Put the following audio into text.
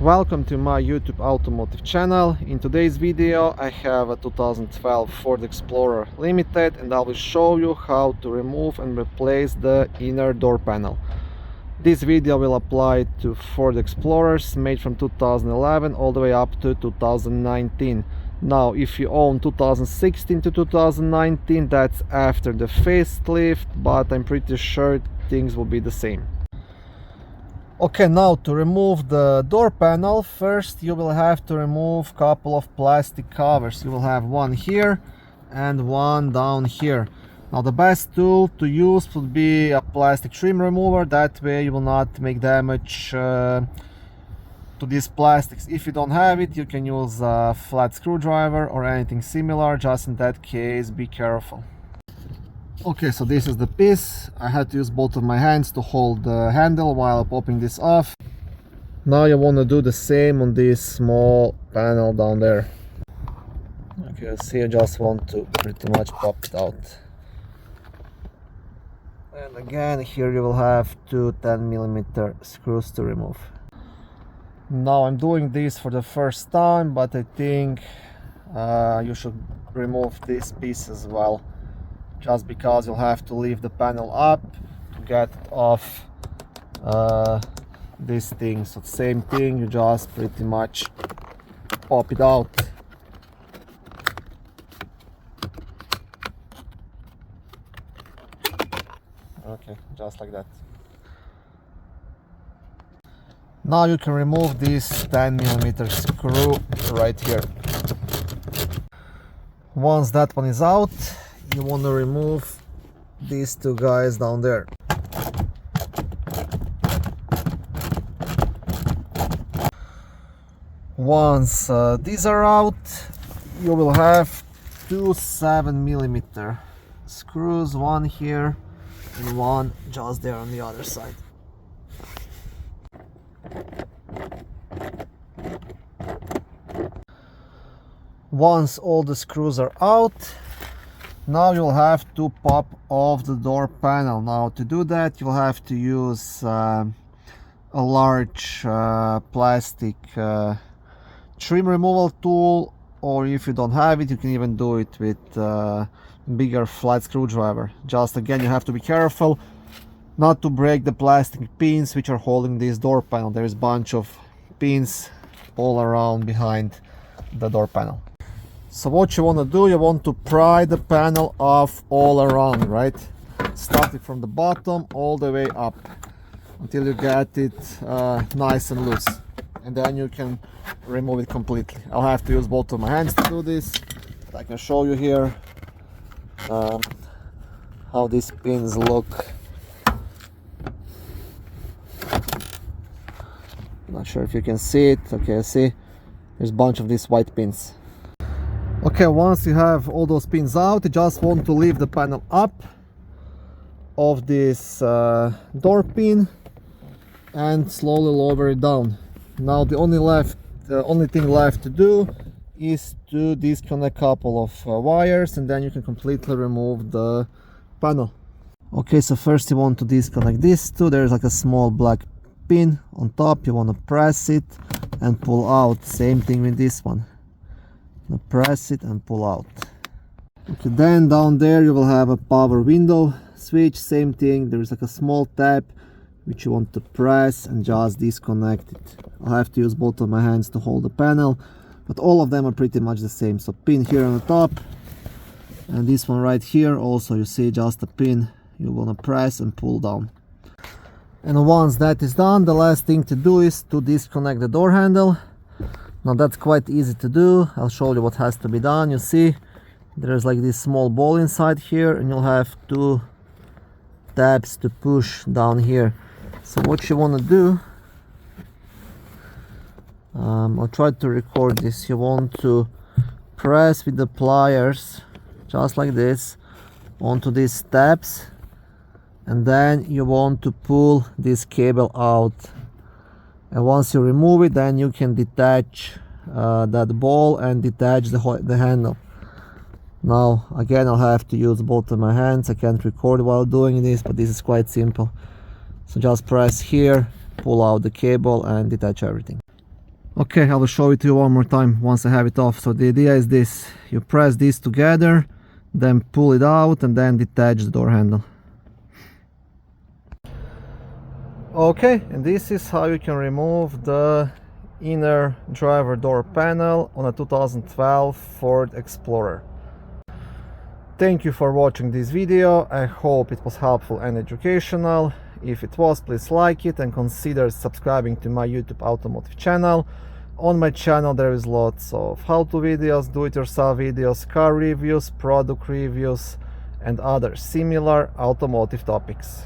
Welcome to my YouTube automotive channel. In today's video I have a 2012 Ford Explorer Limited and I will show you how to remove and replace the inner door panel. This video will apply to Ford Explorers made from 2011 all the way up to 2019. Now if you own 2016 to 2019, that's after the facelift, but I'm pretty sure things will be the same. Okay, now to remove the door panel, first you will have to remove a couple of plastic covers. You will have one here and one down here. Now the best tool to use would be a plastic trim remover. That way you will not make damage to these plastics. If you don't have it, you can use a flat screwdriver or anything similar. Just in that case, be careful. Okay, so this is the piece. I had to use both of my hands to hold the handle while popping this off. Now you want to do the same on this small panel down there. Okay, see, you just want to pretty much pop it out. And again, here you will have two 10mm screws to remove. Now I'm doing this for the first time, but I think you should remove this piece as well. Just because you'll have to leave the panel up to get it off this thing. So same thing, you just pretty much pop it out. Okay, just like that. Now you can remove this 10mm screw right here. Once that one is out, you want to remove these two guys down there. Once these are out, you will have two 7mm screws, one here and one just there on the other side. Once all the screws are out, now you'll have to pop off the door panel. Now to do that, you'll have to use a large plastic trim removal tool, or if you don't have it, you can even do it with bigger flat screwdriver. Just again, you have to be careful not to break the plastic pins which are holding this door panel. There is a bunch of pins all around behind the door panel. So what you want to do, you want to pry the panel off all around, right? Starting from the bottom all the way up until you get it nice and loose. And then you can remove it completely. I'll have to use both of my hands to do this. I can show you here how these pins look. Not sure if you can see it. Okay, see, there's a bunch of these white pins. Okay, once you have all those pins out, you just want to leave the panel up of this door pin and slowly lower it down. Now the only thing left to do is to disconnect a couple of wires, and then you can completely remove the panel. Okay, so first you want to disconnect these two. There's like a small black pin on top. You want to press it and pull out. Same thing with this one. Now press it and pull out. Okay, then down there you will have a power window switch. Same thing, there is like a small tab which you want to press and just disconnect it. I'll have to use both of my hands to hold the panel, but all of them are pretty much the same. So pin here on the top, and this one right here also, you see just a pin you want to press and pull down. And once that is done, the last thing to do is to disconnect the door handle. Now that's quite easy to do. I'll show you what has to be done. You see there's like this small ball inside here, and you'll have two tabs to push down here. So what you want to do, I'll try to record this. You want to press with the pliers just like this onto these tabs, and then you want to pull this cable out. And once you remove it, then you can detach that ball and detach the handle. Now again, I'll have to use both of my hands. I can't record while doing this, but this is quite simple. So just press here, pull out the cable and detach everything. Okay, I will show it to you one more time once I have it off. So the idea is this: you press this together, then pull it out and then detach the door handle. Okay, and this is how you can remove the inner driver door panel on a 2012 Ford Explorer. Thank you for watching this video. I hope it was helpful and educational. If it was, please like it and consider subscribing to my YouTube automotive channel. On my channel there is lots of how-to videos, do-it-yourself videos, car reviews, product reviews and other similar automotive topics.